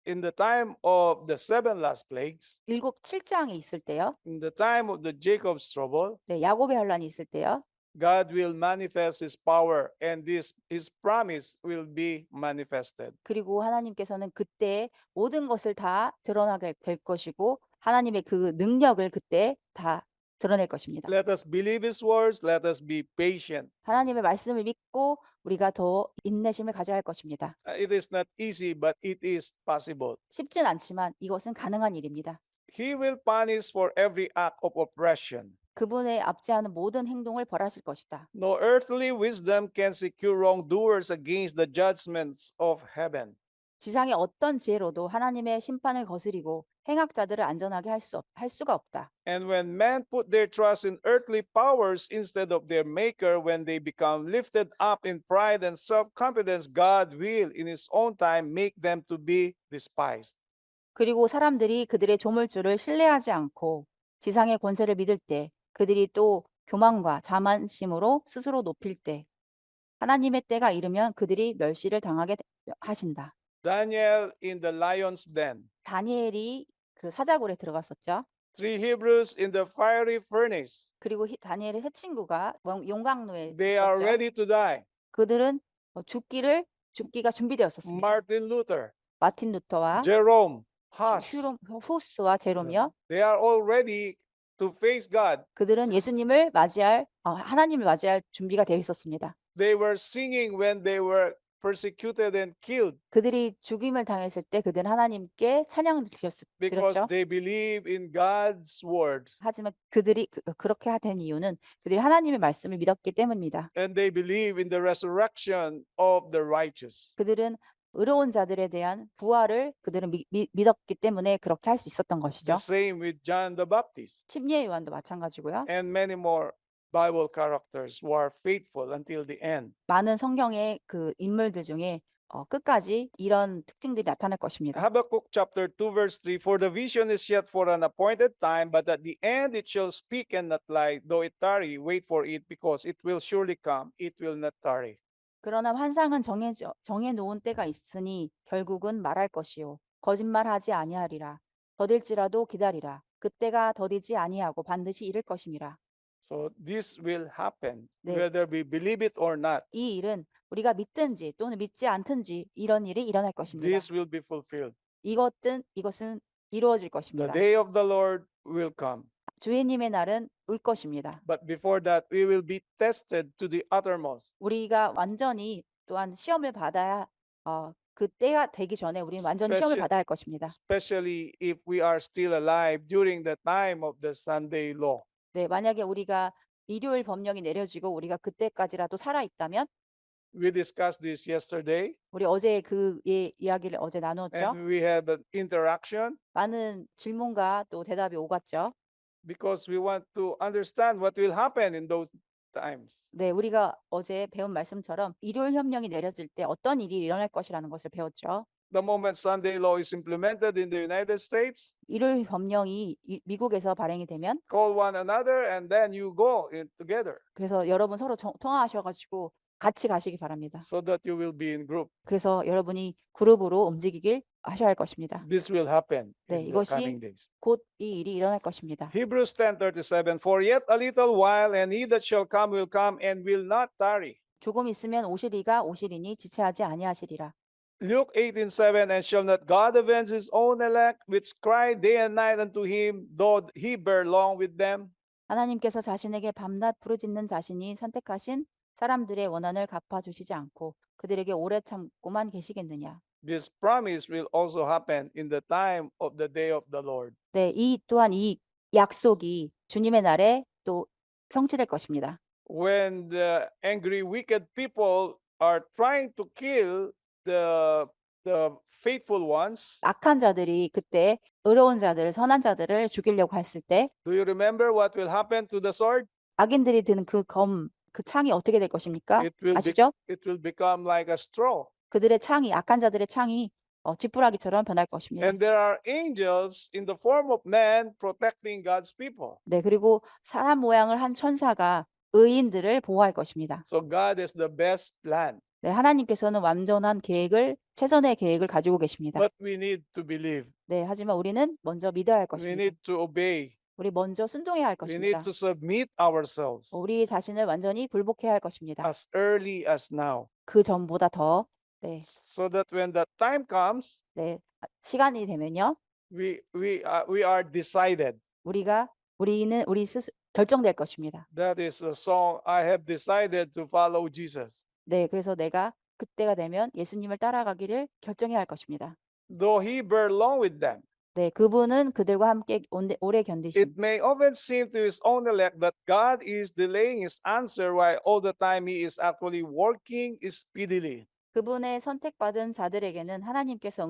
in the time of the seven last plagues, 7장에 있을 때요. in the time of the Jacob's trouble, 네, 야곱의 환란이 있을 때요. God will manifest His power, and His promise will be manifested. 그리고 하나님께서는 그때 모든 것을 다 드러나게 될 것이고 하나님의 그 능력을 그때 다 드러낼 것입니다. Let us believe His words. Let us be patient. 하나님의 말씀을 믿고 우리가 더 인내심을 가져야 할 것입니다. It is not easy, but it is possible. 쉽진 않지만 이것은 가능한 일입니다. He will punish for every act of oppression. 그분의 압제하는 모든 행동을 벌하실 것이다. No earthly wisdom can secure wrongdoers against the judgments of heaven. 지상의 어떤 지혜로도 하나님의 심판을 거스리고 행악자들을 안전하게 할 수가 없다. And when men put their trust in earthly powers instead of their Maker, when they become lifted up in pride and self confidence, God will, in His own time, make them to be despised. 그리고 사람들이 그들의 조물주를 신뢰하지 않고 지상의 권세를 믿을 때 그들이 또 교만과 자만심으로 스스로 높일 때 하나님의 때가 이르면 그들이 멸시를 당하게 하신다. Daniel in the lion's den, 다니엘이 그 사자굴에 들어갔었죠. three Hebrews in the fiery furnace. 그리고 다니엘의 세 친구가 용광로에 They are 있었죠. ready to die. 그들은 죽기가 준비되었었습니다. Martin Luther, 마틴 루터와 Jerome, Huss, 후스와 제롬이요. they are all ready to face God. 그들은 하나님을 맞이할 준비가 되어 있었습니다. They were singing when they were persecuted and killed 그들이 죽임을 당했을 때 그들은 하나님께 찬양을 because 드렸죠. they believe in God's word 하지만 그들이 그렇게 된 이유는 그들이 하나님의 말씀을 믿었기 때문입니다. and they believe in the resurrection of the righteous. 그들은 의로운 자들에 대한 부활을 그들은 믿었기 때문에 그렇게 할 수 있었던 것이죠. The same with John the Baptist 침례 요한도 마찬가지고요. and many more Bible characters who are faithful until the end. 많은 성경의 그 인물들 중에 끝까지 이런 특징들이 나타날 것입니다. Habakkuk chapter 2 verse 3, for the vision is yet for an appointed time, but at the end it shall speak and not lie. Though it tarry, wait for it, because it will surely come, it will not tarry. 그러나 환상은 정해 놓은 때가 있으니 결국은 말할 것이요 거짓말하지 아니하리라. 더딜지라도 기다리라. 그때가 더디지 아니하고 반드시 이를 것임이라. So this will happen 네. whether we believe it or not. 이 일은 우리가 믿든지 또는 믿지 않든지 이런 일이 일어날 것입니다. This will be fulfilled. 이것은 이루어질 The 것입니다. day of the Lord will come. 주님의 날은 올 것입니다. But before that, we will be tested to the uttermost. 우리가 완전히 또한 시험을 받아야 그때가 되기 전에 우리는 완전히 시험을 받아야 할 것입니다. Especially if we are still alive during the time of the Sunday law. 네, 만약에 우리가 일요일 법령이 내려지고 우리가 그때까지라도 살아 있다면 We discussed this yesterday 우리 어제 그 이야기를 어제 나눴죠. and we had an interaction 많은 질문과 또 대답이 오갔죠. because we want to understand what will happen in those times. 네, 우리가 어제 배운 말씀처럼 일요일 협령이 내려질 때 어떤 일이 일어날 것이라는 것을 배웠죠. The moment Sunday law is implemented in the United States, 일요일 법령이 미국에서 발행이 되면 call one another and then you go in together 그래서 여러분 서로 통화하셔가지고 같이 가시기 바랍니다. so that you will be in group. 그래서 여러분이 그룹으로 움직이길 하셔야 할 것입니다. This will happen 네, in the 이것이 coming days. 곧 이 일이 일어날 것입니다. Hebrews 10:37, for yet a little while and he that shall come will come and will not tarry. 조금 있으면 오시리니 지체하지 아니하시리라. Luke 18:7, and shall not God avenge his own elect, which cry day and night unto him, though he bear long with them? 하나님께서 자신에게 밤낮 부르짖는 자신이 선택하신 사람들의 원한을 갚아주시지 않고 그들에게 오래 참고만 계시겠느냐. This promise will also happen in the time of the day of the Lord. 네, 또한 이 약속이 주님의 날에 또 성취될 것입니다. When the angry, wicked people are trying to kill the faithful ones, 악한 자들이 그때 의로운 자들, 선한 자들을 죽이려고 했을 때 do you remember what will happen to the sword? 악인들이 드는 그 창이 어떻게 될 것입니까? 아시죠? It will become like a straw. 그들의 창이 악한 자들의 창이 지푸라기처럼 변할 것입니다. And there are angels in the form of man protecting God's people. 네, 그리고 사람 모양을 한 천사가 의인들을 보호할 것입니다. So God has the best plan. 네, 하나님께서는 완전한 최선의 계획을 가지고 계십니다. But we need to believe. 네, 하지만 우리는 먼저 믿어야 할 We 것입니다. need to obey. 우리 먼저 순종해야 할 We 것입니다. need to submit ourselves 우리 자신을 완전히 굴복해야 할 것입니다. as early as now, 그 전보다 더 so that when that time comes, 시간이 되면요, we are decided. 우리 스스로 결정될 것입니다. That is a song. I have decided to follow Jesus. 네, 그래서 내가 그때가 되면 예수님을 따라가기를 결정해야 할 것입니다. Though he bear long with them. 네, 그분은 그들과 함께 오래 It 견디심. may often seem to his own elect that God is delaying his answer while all the time he is actually working speedily. 그분의 선택받은 자들에게는 하나님께서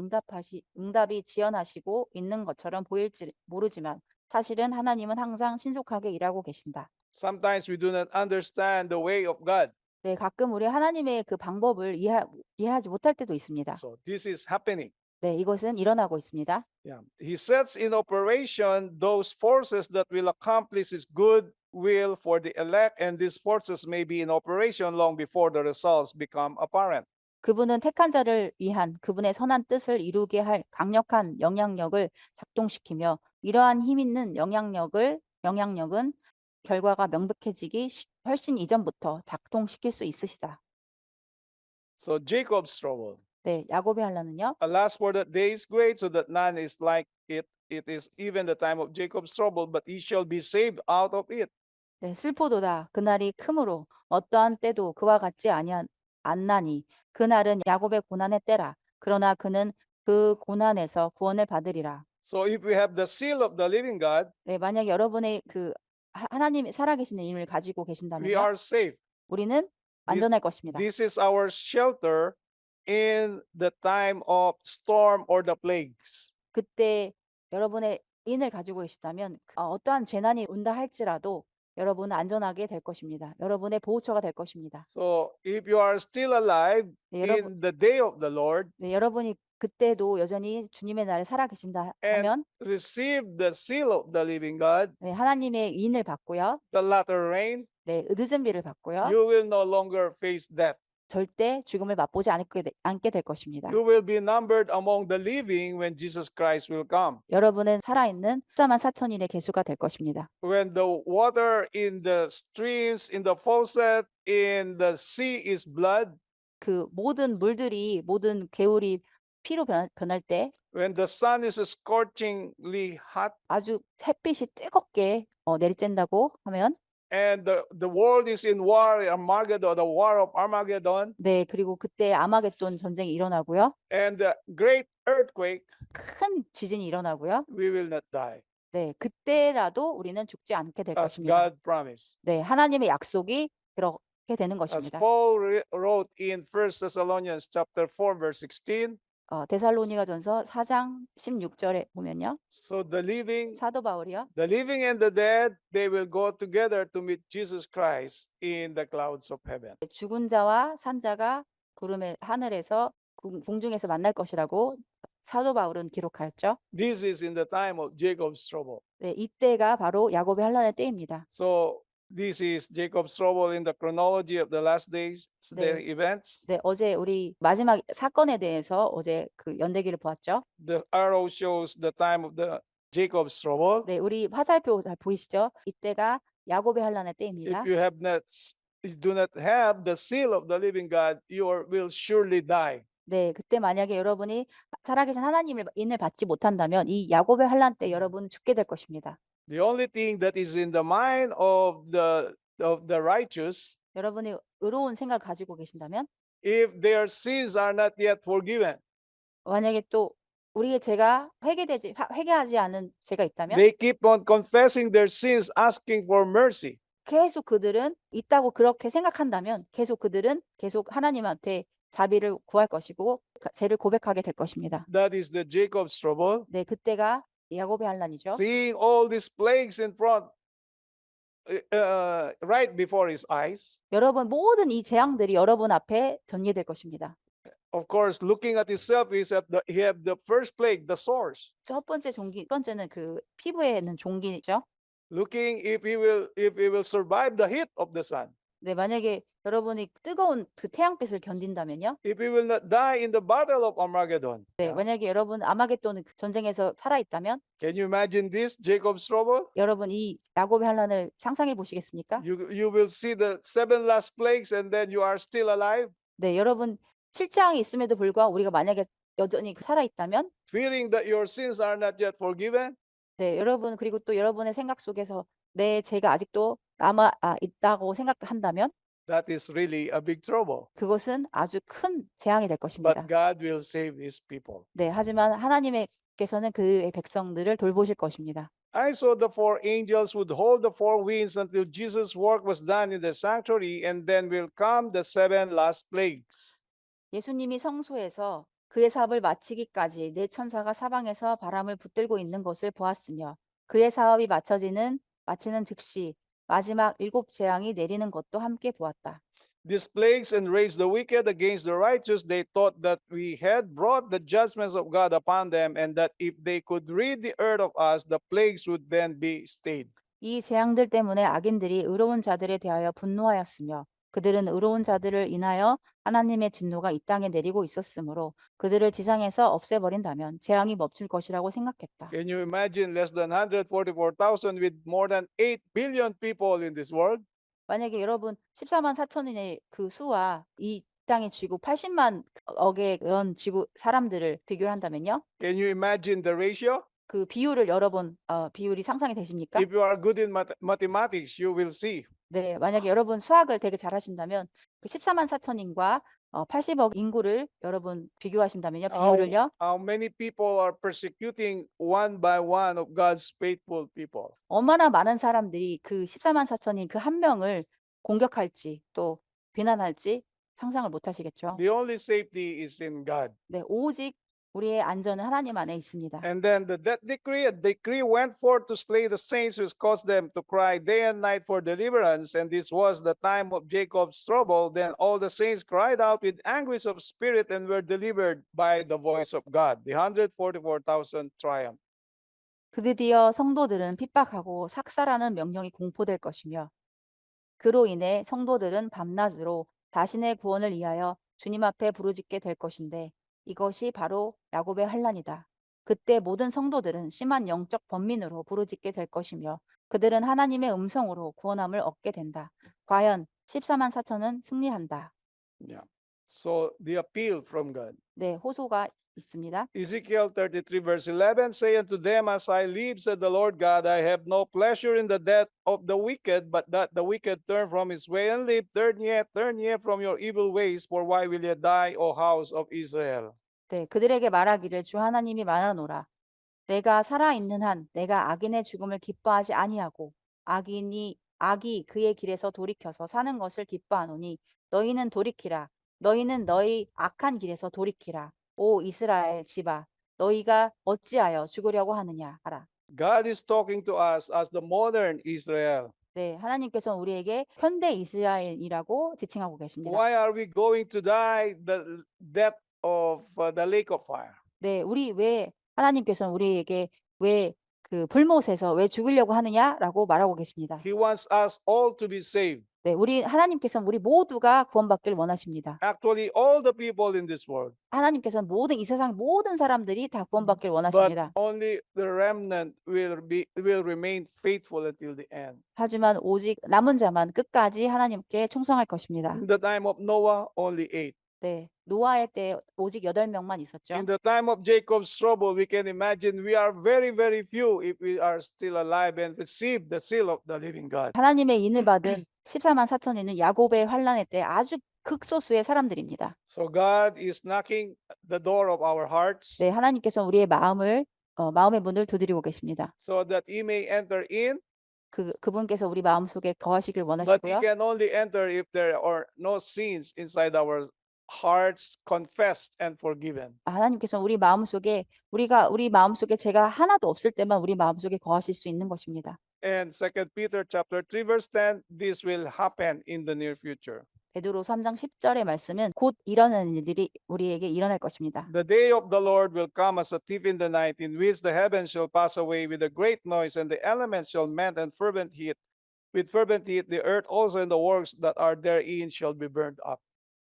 응답이 지연하시고 있는 것처럼 보일지 모르지만 사실은 하나님은 항상 신속하게 일하고 계신다. Sometimes we do not understand the way of God. 네, 가끔 우리 하나님의 그 방법을 이해하지 못할 때도 있습니다. So this is happening. 네, 이것은 일어나고 있습니다. Yeah. He sets in operation those forces that will accomplish his good will for the elect, and these forces may be in operation long before the results become apparent. 그분은 택한 자를 위한 그분의 선한 뜻을 이루게 할 강력한 영향력을 작동시키며 이러한 힘 있는 영향력은 결과가 명백해지기 훨씬 이전부터 작동시킬 수 있으시다. So Jacob's trouble. 네, 야곱의 환란은요. Alas, for that day is great, so that none is like it. It is even the time of Jacob's trouble, but he shall be saved out of it. 네, 슬포도다. 그날이 크므로 어떠한 때도 그와 같지 않나니 그날은 야곱의 고난의 때라. 그러나 그는 그 고난에서 구원을 받으리라. So if we have the seal of the living God, 네, 만약 여러분의 그 하나님이 살아계시는 힘을 가지고 we 계신다면요. are safe. 우리는 This, 안전할 것입니다. this is our shelter in the time of storm or the plagues. 그때 여러분의 인을 가지고 계시다면 어떠한 재난이 온다 할지라도 여러분은 안전하게 될 것입니다. 여러분의 보호처가 될 것입니다. So if you are still alive 네, 여러분, in the day of the Lord 네, 여러분이 그때도 여전히 주님의 날에 살아계신다 and 하면 receive the seal of the living God, 네, 하나님의 인을 받고요. the latter rain, 네, 늦은 비를 받고요. you will no longer face death. 절대 죽음을 맛보지 않게 될 것입니다. You will be numbered among the living when Jesus Christ will come. 여러분은 살아있는 수다만 사천인의 계수가 될 것입니다. When the water in the streams, in the faucet, in the sea is blood, 그 모든 물들이 모든 개울이 피로 변할 때 when the sun is scorchingly hot 아주 햇빛이 뜨겁게 내리쬐다고 하면 and the world is in war, Armageddon, the war of Armageddon, 네, 그리고 그때 아마겟돈 전쟁이 일어나고요. and the great earthquake, 큰 지진이 일어나고요. we will not die, 네, 그때라도 우리는 죽지 않게 될 as 것입니다. God promised. 네, 하나님의 약속이 그렇게 되는 As 것입니다. Paul wrote in 1 Thessalonians chapter 4, verse 16, 데살로니가전서 4장 16절에 보면요. so 사도 바울이요. the living and the dead, they will go together to meet Jesus Christ in the clouds of heaven. 죽은 자와 산 자가 구름의 하늘에서 공중에서 만날 것이라고 사도 바울은 기록하였죠. This is in the time of Jacob's trouble. 네, 이때가 바로 야곱의 환란의 때입니다. So this is Jacob's trouble in the chronology of the last days, the 네. events. 네, 어제 우리 마지막 사건에 대해서 어제 그 연대기를 보았죠. The arrow shows the time of the Jacob's trouble. 네, 우리 화살표 잘 보이시죠? 이때가 야곱의 환란의 If 때입니다. you do not have the seal of the living God, you will surely die. 네, 그때 만약에 여러분이 살아계신 하나님의 인을 받지 못한다면 이 야곱의 환란 때 여러분은 죽게 될 것입니다. The only thing that is in the mind of the righteous, 여러분이 의로운 생각을 가지고 계신다면 if their sins are not yet forgiven, 만약에 또 우리의 죄가 회개하지 않은 죄가 있다면 they keep on confessing their sins, asking for mercy. 계속 그들은 있다고 그렇게 생각한다면 그들은 계속 하나님한테 자비를 구할 것이고 죄를 고백하게 될 것입니다. That is the Jacob's trouble. 네, 그때가 야곱의 환란이죠. Seeing all these plagues in front, right before his eyes. 여러분 모든 이 재앙들이 여러분 앞에 전개될 것입니다. Of course, looking at himself, he have the first plague, the sores. 첫 번째는 그 피부에 있는 종기죠. Looking if he will survive the heat of the sun. 네, 만약에 여러분이 뜨거운 그 태양빛을 견딘다면요. If he will not die in the battle of Armageddon. 네, 만약에 여러분 아마겟돈 전쟁에서 살아 있다면 Can you imagine this, Jacob's trouble? 여러분 이 야곱의 환란을 상상해 보시겠습니까? You will see the 7 last plagues and then you are still alive, 네, 여러분 7장이 있음에도 불구하고 우리가 만약에 여전히 살아 있다면 fearing that your sins are not yet forgiven. 네, 여러분 그리고 또 여러분의 생각 속에서 내 죄가 아직도 남아 있다고 생각한다면 that is really a big trouble. 그것은 아주 큰 재앙이 될 But 것입니다. God will save his people. 네, 하지만 하나님께서는 그의 백성들을 돌보실 것입니다. I saw the four angels would hold the four winds until Jesus' work was done in the sanctuary, and then will come the seven last plagues. 예수님이 성소에서 그의 사업을 마치기까지 네 천사가 사방에서 바람을 붙들고 있는 것을 보았으며 그의 사업이 마치는 즉시 마지막 일곱 재앙이 내리는 것도 함께 보았다. These plagues enraged the wicked against the righteous. They thought that we had brought the judgments of God upon them, and that if they could rid the earth of us, the plagues would then be stayed. 이 재앙들 때문에 악인들이 의로운 자들에 대하여 분노하였으며 그들은 의로운 자들을 인하여 하나님의 진노가 이 땅에 내리고 있었으므로 그들을 지상에서 없애버린다면 재앙이 멈출 것이라고 생각했다. Can you imagine less than 144,000 with more than 8 billion people in this world? 만약에 여러분 14만 4천인의 그 수와 이 땅의 지구 80만 억의 그런 지구 사람들을 비교를 한다면요. Can you imagine the ratio? 그 비율을 여러분 비율이 상상이 되십니까? If you are good in mathematics, you will see. 네, 만약에 여러분 수학을 되게 잘하신다면 그 14만 4천인과 80억 인구를 여러분 비교하신다면요. 비율을요. How many people are persecuting one by one of God's faithful people? 얼마나 많은 사람들이 그 14만 4천인 그 한 명을 공격할지 또 비난할지 상상을 못 하시겠죠. The only safety is in God. 네, 오직 우리의 안전은 하나님 안에 있습니다. And then the death decree, a decree went forth to slay the saints, which caused them to cry day and night for deliverance. And this was the time of Jacob's trouble. Then all the saints cried out with anguish of spirit and were delivered by the voice of God. The 144,000 triumph. 드디어 성도들은 핍박하고 삭살하는 명령이 공포될 것이며 그로 인해 성도들은 밤낮으로 자신의 구원을 위하여 주님 앞에 부르짖게 될 것인데 이것이 바로 야곱의 환난이다. 그때 모든 성도들은 심한 영적 번민으로 부르짖게 될 것이며 그들은 하나님의 음성으로 구원함을 얻게 된다. 과연 14만 4천은 승리한다. Yeah. So the appeal from God. 네, 호소가 있습니다. Ezekiel 33 verse 11, say unto them, as I live, said the Lord God, I have no pleasure in the death of the wicked, but that the wicked turn from his way and live. Turn ye from your evil ways, for why will ye die, O house of Israel? 네, 그들에게 말하기를 주 하나님이 말하노라. 내가 살아있는 한 내가 악인의 죽음을 기뻐하지 아니하고 악이 그의 길에서 돌이켜서 사는 것을 기뻐하노니 너희는 돌이키라. 너희는 너희 악한 길에서 돌이키라. 오 이스라엘 집아 너희가 어찌하여 죽으려고 하느냐 하라. God is talking to us as the modern Israel. 네, 하나님께서 우리에게 현대 이스라엘이라고 지칭하고 계십니다. Why are we going to die the death of the lake of fire? 네, 하나님께서는 우리에게 왜 그 불못에서 왜 죽으려고 하느냐라고 말하고 계십니다. He wants us all to be saved. 네, 하나님께서는 우리 모두가 구원받기를 원하십니다. Actually, all the people in this world. 하나님께서는 이 세상 모든 사람들이 다 구원받기를 But 원하십니다. only the remnant will remain faithful until the end. 하지만 오직 남은 자만 끝까지 하나님께 충성할 것입니다. In the time of Noah, only 8. 네, 노아의 때 오직 8명만 있었죠. In the time of Jacob's trouble, we can imagine we are very, very few if we are still alive and receive the seal of the living God. 하나님의 인을 받은 14만 4천인은 야곱의 환난의 때 아주 극소수의 사람들입니다. So God is knocking the door of our hearts 네, 하나님께서 우리의 마음의 문을 두드리고 계십니다. so that He may enter in. 그분께서 우리 마음속에 거하시길 But He 원하시고요. can only enter if there are no sins inside our hearts confessed and forgiven. 하나님께서 우리 마음속에 우리 마음속에 죄가 하나도 없을 때만 우리 마음속에 거하실 수 있는 것입니다. And 2 Peter chapter 3 verse 10, this will happen in the near future. 베드로 3장 10절의 말씀은 곧 일어나는 일들이 우리에게 일어날 것입니다. The day of the Lord will come as a thief in the night, in which the heavens shall pass away with a great noise, and the elements shall melt and fervent heat. With fervent heat, the earth also and the works that are therein shall be burned up.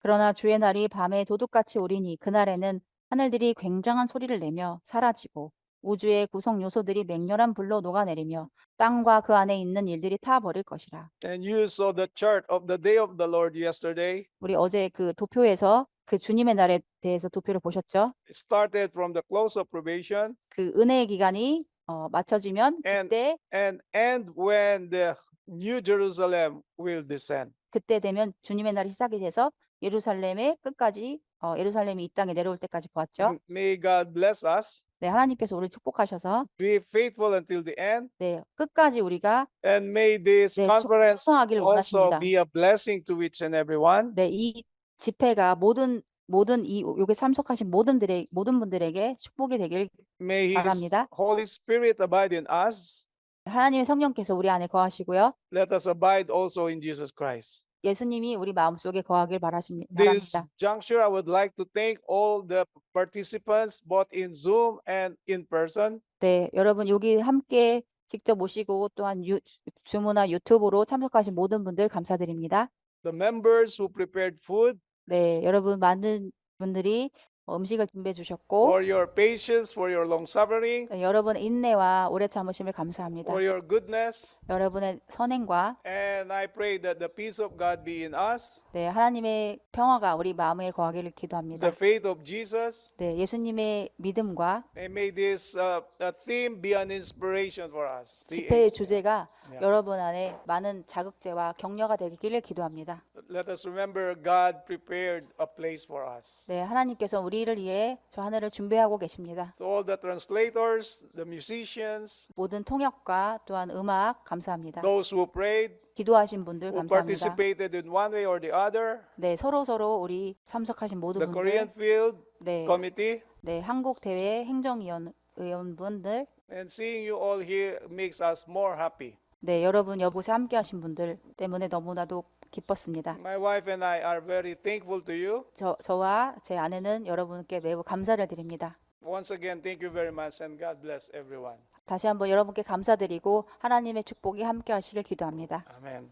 그러나 주의 날이 밤에 도둑같이 오리니 그날에는 하늘들이 굉장한 소리를 내며 사라지고 우주의 구성 요소들이 맹렬한 불로 녹아내리며 땅과 그 안에 있는 일들이 타 버릴 것이라. And you saw the chart of the day of the Lord yesterday. 우리 어제 그 도표에서 그 주님의 날에 대해서 도표를 보셨죠? It started from the close of probation 그 은혜의 기간이 맞춰지면 And- 그때 and end when the New Jerusalem will descend. 그때 되면 주님의 날이 시작이 돼서 예루살렘의 끝까지 예루살렘이 이 땅에 내려올 때까지 보았죠. May God bless us. 네, 하나님께서 우리를 축복하셔서 Be faithful until the end. 네, 끝까지 우리가 And may this 네, conference 충성하기를 also 원하십니다. be a blessing to each and every one. 네, 이 집회가 모든 이 요게 참석하신 모든 분들에게 축복이 되길 May His 바랍니다. Holy Spirit abide in us. 하나님의 성령께서 우리 안에 거하시고요. Let us abide also in Jesus Christ. 예수님이 우리 마음속에 거하길 This 바랍니다. juncture, I would like to thank all the participants, both in Zoom and in person. 네, 여러분 여기 함께 직접 오시고 또한 줌이나 유튜브로 참석하신 모든 분들 감사드립니다. The members who prepared food, 네, 여러분 많은 분들이 음식을 준비해 주셨고 for your patience, for your long suffering, 여러분의 인내와 오래 참으심을 감사합니다. for your goodness. 여러분의 선행과 And I pray that the peace of God be in us, 네, 하나님의 평화가 우리 마음에 거하기를 기도합니다. the faith of Jesus. 네, 예수님의 믿음과 And may this theme be an inspiration for us. 집회의 주제가 Yeah. 여러분 안에 많은 자극제와 격려가 되기를 기도합니다. Let us remember God prepared a place for us. 네, 하나님께서 우리를 위해 저 하늘을 준비하고 계십니다. To all the translators, the musicians, 모든 통역과 또한 음악 감사합니다. those who prayed, 기도하신 분들 who 감사합니다. participated in one way or the other, 네, 서로 우리 참석하신 모든 the Korean 분들, Field 네, Committee, 네, 한국 대회 행정위원분들, and seeing you all here makes us more happy. 네, 여러분 여곳에 함께하신 분들 때문에 너무나도 기뻤습니다. My wife and I are very thankful to you. 저와 제 아내는 여러분께 매우 감사를 드립니다. Once again, thank you very much, and God bless everyone. 다시 한번 여러분께 감사드리고 하나님의 축복이 함께하시길 기도합니다. Amen.